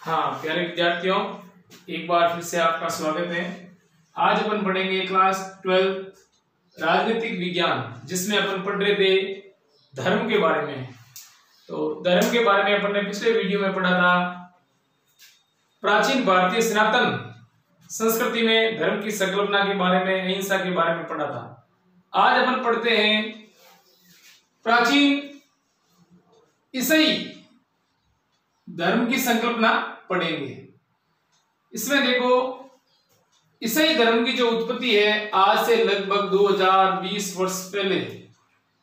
हाँ प्यारे विद्यार्थियों, एक बार फिर से आपका स्वागत है। आज अपन पढ़ेंगे क्लास 12 राजनीतिक विज्ञान, जिसमें अपन पढ़ रहे थे धर्म के बारे में। तो धर्म के बारे में अपन ने पिछले वीडियो में पढ़ा था प्राचीन भारतीय सनातन संस्कृति में धर्म की संकल्पना के बारे में, अहिंसा के बारे में पढ़ा था। आज अपन पढ़ते हैं प्राचीन ईसाई धर्म की संकल्पना पढ़ेंगे। इसमें देखो, ईसाई धर्म की जो उत्पत्ति है आज से लगभग 2020 वर्ष पहले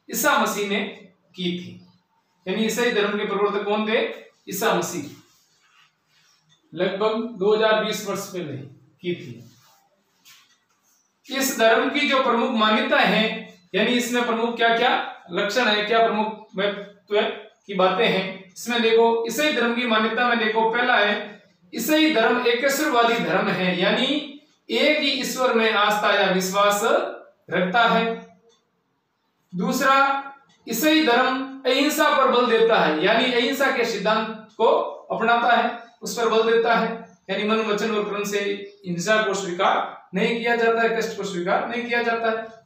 ईसा मसीह ने की थी। यानी ईसाई धर्म के प्रवर्तक कौन थे? ईसा मसीह। लगभग 2020 वर्ष पहले की थी। इस धर्म की जो प्रमुख मान्यता है, यानी इसमें प्रमुख क्या क्या लक्षण है, क्या प्रमुख महत्व की बातें हैं, इसमें देखो ईसाई धर्म की मान्यता में देखो, पहला है ईसाई धर्म एकेश्वरवादी धर्म है, यानी एक ही ईश्वर में आस्था या विश्वास रखता है। दूसरा, ईसाई धर्म अहिंसा पर बल देता है, यानी अहिंसा के सिद्धांत को अपनाता है, उस पर बल देता है। यानी मन, वचन और कर्म से हिंसा को स्वीकार नहीं किया जाता है, कष्ट को स्वीकार नहीं किया जाता है।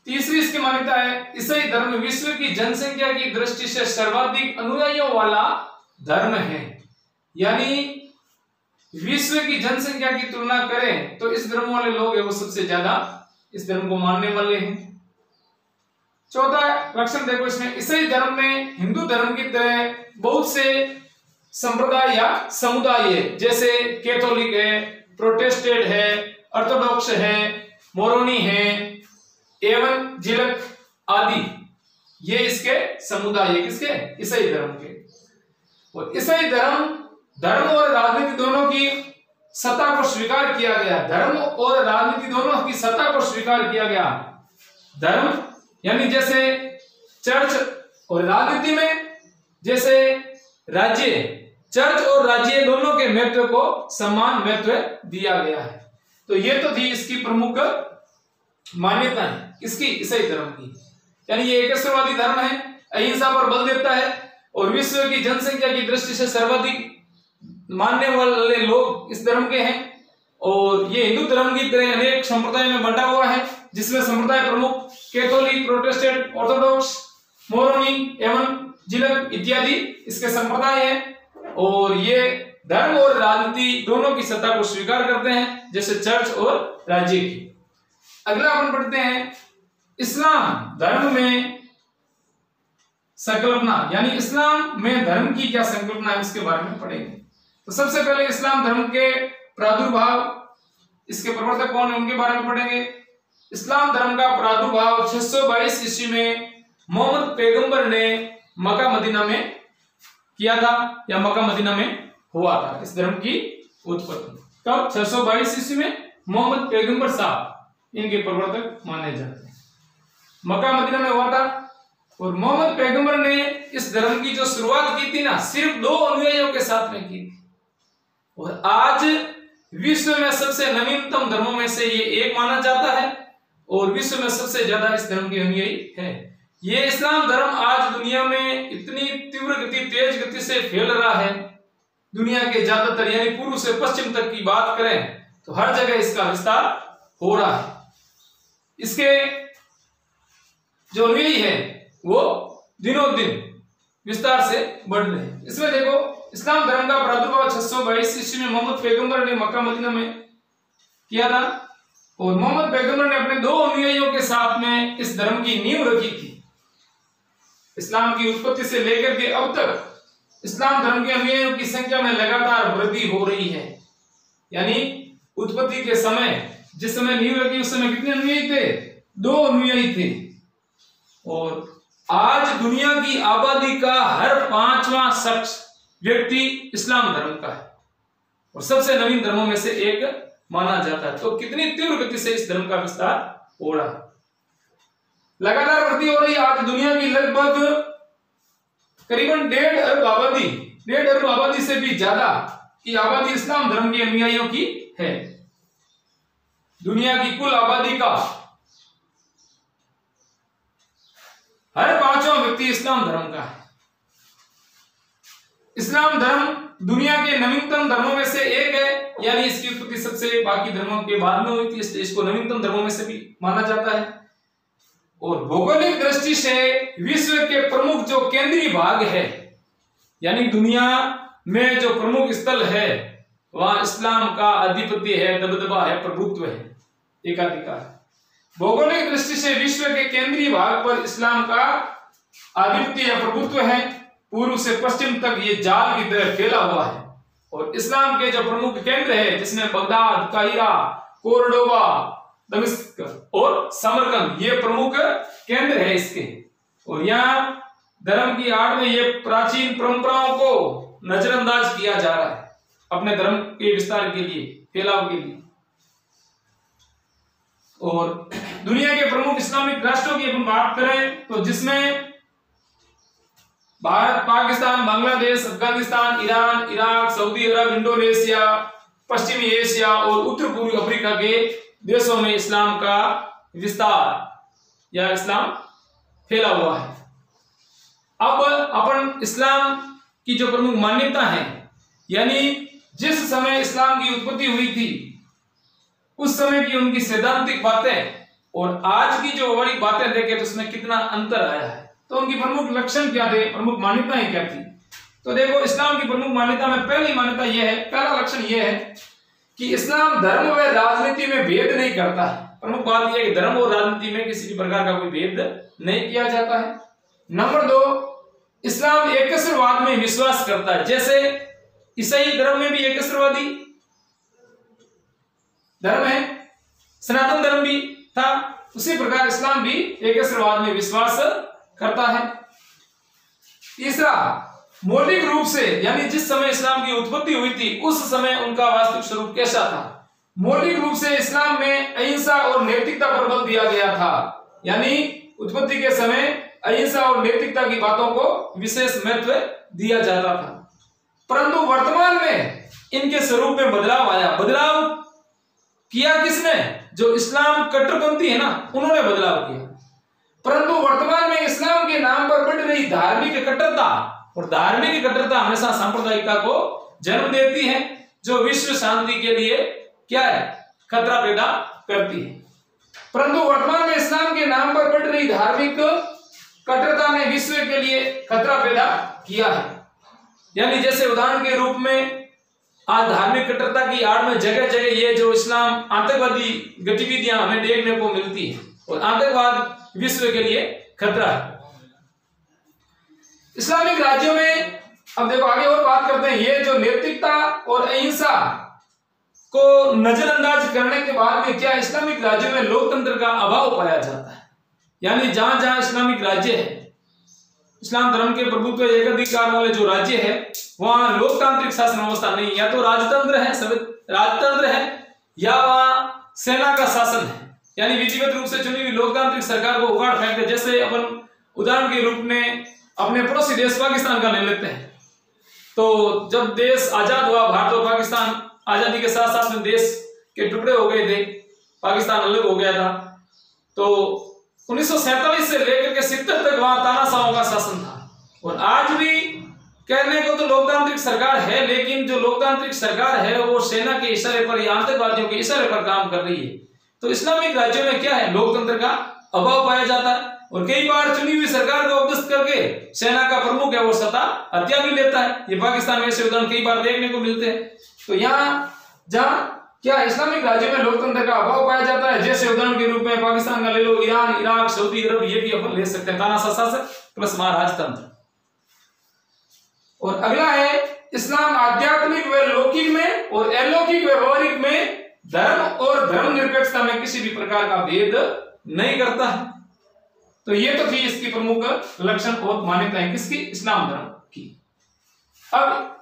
तीसरी इसकी मान्यता है ईसाई धर्म विश्व की जनसंख्या की दृष्टि से सर्वाधिक अनुयायियों वाला धर्म है, यानी विश्व की जनसंख्या की तुलना करें तो इस धर्म वाले लोग हैं वो सबसे ज्यादा इस धर्म को मानने वाले हैं। चौथा लक्षण देखो इसमें, ईसाई धर्म में हिंदू धर्म की तरह बहुत से संप्रदाय या समुदाय है, जैसे कैथोलिक है, प्रोटेस्टेंट है, ऑर्थोडॉक्स है, मोरोनी है, एवं जिलक आदि। ये इसके समुदाय है, किसके? ईसाई धर्म के। और ईसाई धर्म और राजनीति दोनों की सत्ता को स्वीकार किया गया। धर्म और राजनीति दोनों की सत्ता को स्वीकार किया गया। धर्म यानी जैसे चर्च और राजनीति में जैसे राज्य, चर्च और राज्य दोनों के महत्व को समान महत्व दिया गया है। तो ये तो थी इसकी प्रमुख मान्यता है इसकी ईसाई धर्म की, यानी ये एकेश्वरवादी धर्म है, अहिंसा पर बल देता है और विश्व की जनसंख्या की दृष्टि से सर्वाधिक मानने वाले लोग इस धर्म के हैं। और ये हिंदू धर्म की तरह अनेक संप्रदाय में बंटा हुआ है, जिसमें संप्रदाय प्रमुख कैथोलिक, प्रोटेस्टेंट, ऑर्थोडॉक्स, मोरोनी एवं जिलक इत्यादि इसके संप्रदाय हैं। और ये धर्म और राजनीति दोनों की सत्ता को स्वीकार करते हैं, जैसे चर्च और राज्य की। अगला अपन पढ़ते हैं इस्लाम धर्म में संकल्पना, यानी इस्लाम में धर्म की क्या संकल्पना है उसके बारे में पढ़ेंगे। तो सबसे पहले इस्लाम धर्म के प्रादुर्भाव, इसके प्रवर्तक कौन है उनके बारे में पढ़ेंगे। इस्लाम धर्म का प्रादुर्भाव 622 ईस्वी में मोहम्मद पैगंबर ने मक्का मदीना में किया था, या मक्का मदीना में हुआ था। इस धर्म की उत्पत्ति कब? 622 ईस्वी में मोहम्मद पैगंबर साहब इनके प्रवर्तक माने जाते हैं, मक्का मदीना में हुआ था। और मोहम्मद पैगंबर ने इस धर्म की जो शुरुआत की थी ना, सिर्फ 2 अनुयायियों के साथ में की थी। और आज विश्व में सबसे नवीनतम धर्मों में से ये एक माना जाता है और विश्व में सबसे ज्यादा इस धर्म के अनुयायी है। ये इस्लाम धर्म आज दुनिया में इतनी तीव्र गति, तेज गति से फैल रहा है, दुनिया के ज्यादातर यानी पूर्व से पश्चिम तक की बात करें तो हर जगह इसका विस्तार हो रहा है। इसके जो अनुयायी है वो दिनों दिन विस्तार से बढ़ रहे हैं। इसमें देखो, इस्लाम धर्म का प्रादुर्भाव 622 ईस्वी में मोहम्मद पैगंबर ने मक्का मदीना में किया था। और मोहम्मद पैगंबर ने अपने 2 अनुयायियों के साथ में इस धर्म की नींव रखी थी। इस्लाम की उत्पत्ति से लेकर के अब तक इस्लाम धर्म के अनुयायियों की संख्या में लगातार वृद्धि हो रही है। यानी उत्पत्ति के समय, जिस समय नींव रखी उस समय कितने अनुयायी थे? 2 अनुयायी थे। और आज दुनिया की आबादी का हर 5वां शख्स व्यक्ति इस्लाम धर्म का है और सबसे नवीन धर्मों में से एक माना जाता है। तो कितनी तीव्र गति से इस धर्म का विस्तार हो रहा है, लगातार वृद्धि हो रही है। आज दुनिया की लगभग करीबन 1.5 अरब आबादी से भी ज्यादा की आबादी इस्लाम धर्म के अनुयायियों की है। दुनिया की कुल आबादी का हर 5वां व्यक्ति इस्लाम धर्म का है। इस्लाम धर्म दुनिया के नवीनतम धर्मों में से एक है, यानी इसकी उत्पत्ति सबसे बाकी धर्मों के बाद में हुई थी, इसलिए इसको नवीनतम धर्मों में से भी माना जाता है। और भौगोलिक दृष्टि से विश्व के प्रमुख जो केंद्रीय भाग है, यानी दुनिया में जो प्रमुख स्थल है, वहां इस्लाम का आधिपत्य है, दबदबा है, प्रभुत्व है, एकाधिकार। भौगोलिक दृष्टि से विश्व के केंद्रीय भाग पर इस्लाम का आधिपत्य या प्रभुत्व है। पूर्व से पश्चिम तक ये जाल की तरह फैला हुआ है। और इस्लाम के जो प्रमुख केंद्र है, जिसमें बगदाद, काहिरा, कोर्डोबा, दमिश्क और समरकंद, ये प्रमुख केंद्र है इसके। और यहाँ धर्म की आड़ में ये प्राचीन परंपराओं को नजरअंदाज किया जा रहा है अपने धर्म के विस्तार के लिए, फैलाव के लिए। और दुनिया के प्रमुख इस्लामिक राष्ट्रों की अपन बात करें तो जिसमें Bharat, Pakistan, Bangladesh, Afghanistan, Iran, Iraq, Saudi Arab, Indonesia, पश्चिमी एशिया और उत्तर पूर्वी अफ्रीका के देशों में इस्लाम का विस्तार या इस्लाम फैला हुआ है। अब अपन इस्लाम की जो प्रमुख मान्यता है, यानी जिस समय इस्लाम की उत्पत्ति हुई थी उस समय की उनकी सैद्धांतिक बातें और आज की जो बड़ी बातें देखें तो उसमें कितना अंतर आया है। तो उनकी प्रमुख लक्षण क्या थे, प्रमुख मान्यताएं क्या थी। तो देखो, इस्लाम की प्रमुख मान्यता में पहली मान्यता यह है, पहला लक्षण यह है कि इस्लाम धर्म व राजनीति में भेद नहीं करता है। प्रमुख बात यह है कि धर्म और राजनीति में किसी भी प्रकार का कोई भेद नहीं किया जाता है। नंबर 2, इस्लाम एकस्वरवाद में विश्वास करता है। जैसे ईसाई धर्म में भी एकस्वरवादी धर्म है, सनातन धर्म भी था, उसी प्रकार इस्लाम भी एकस्वरवाद में विश्वास करता है। तीसरा, मौलिक रूप से, यानी जिस समय इस्लाम की उत्पत्ति हुई थी उस समय उनका वास्तविक स्वरूप कैसा था। मौलिक रूप से इस्लाम में अहिंसा और नैतिकता पर बल दिया गया था, यानी उत्पत्ति के समय अहिंसा और नैतिकता की बातों को विशेष महत्व दिया जाता था। परंतु वर्तमान में इनके स्वरूप में बदलाव आया। बदलाव किया किसने? जो इस्लाम कट्टरपंथी है ना, उन्होंने बदलाव किया। परंतु वर्तमान में इस्लाम के नाम पर बढ़ रही धार्मिक कट्टरता, और धार्मिक कट्टरता हमेशा सांप्रदायिकता को जन्म देती है, जो विश्व शांति के लिए क्या है, खतरा पैदा करती है। परंतु वर्तमान में इस्लाम के नाम पर बढ़ रही धार्मिक कट्टरता ने विश्व के लिए खतरा पैदा किया है। यानी जैसे उदाहरण के रूप में आज धार्मिक कट्टरता की आड़ में जगह जगह ये जो इस्लाम आतंकवादी गतिविधियां हमें देखने को मिलती है, और आतंकवाद विश्व के लिए खतरा है। इस्लामिक राज्यों में अब देखो आगे और बात करते हैं। ये जो नैतिकता और अहिंसा को नजरअंदाज करने के बाद में क्या इस्लामिक राज्यों में लोकतंत्र का अभाव पाया जाता है। यानी जहां जहां इस्लामिक राज्य है, इस्लाम धर्म के प्रभुत्व एकाधिकार वाले जो राज्य है, वहां लोकतांत्रिक शासन व्यवस्था नहीं, या तो राजतंत्र है या वहां सेना का शासन है, यानी विधिवत रूप से चुनी हुई लोकतांत्रिक सरकार को उखाड़ फेंकते। जैसे अपन उदाहरण के रूप में अपने पड़ोसी देश पाकिस्तान का ले लेते हैं। तो जब देश आजाद हुआ, भारत और पाकिस्तान आजादी के साथ साथ में देश के टुकड़े हो गए थे, पाकिस्तान अलग हो गया था। तो 1947 से लेकर के 70 तक वहां तानाशाहों का शासन था। और आज भी कहने को तो लोकतांत्रिक सरकार है, लेकिन जो लोकतांत्रिक सरकार है वो सेना के इशारे पर या आतंकवादियों के इशारे पर काम कर रही है। तो इस्लामिक राज्यों में क्या है, लोकतंत्र का अभाव पाया जाता है। और कई बार चुनी हुई सरकार को अपदस्थ करके सेना का प्रमुख है वो सत्ता हत्या भी लेता है। ये पाकिस्तान में ऐसे उदाहरण कई बार देखने को मिलते हैं। तो यहाँ जहां क्या इस्लामिक राज्यों में लोकतंत्र का अभाव पाया जाता है, जैसे उदाहरण के रूप में पाकिस्तान का ले लो, ईरान, इराक, सऊदी अरब, ये भी अपन ले सकते हैं, तानाशाह शासक प्लस महाराजतंत्र। और अगला है इस्लाम आध्यात्मिक व लौकिक में और अलौकिक व्यवहारिक में धर्म और धर्मनिरपेक्षता में किसी भी प्रकार का भेद नहीं करता है। तो ये तो थी इसकी प्रमुख लक्षण और मान्यताएं किसकी, इस्लाम धर्म की। अब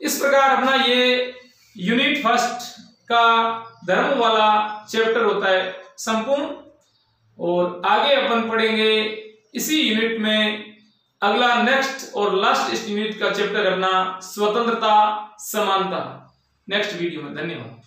इस प्रकार अपना ये यूनिट फर्स्ट का धर्म वाला चैप्टर होता है संपूर्ण, और आगे अपन पढ़ेंगे इसी यूनिट में अगला नेक्स्ट और लास्ट इस यूनिट का चैप्टर अपना स्वतंत्रता समानता, नेक्स्ट वीडियो में। धन्यवाद।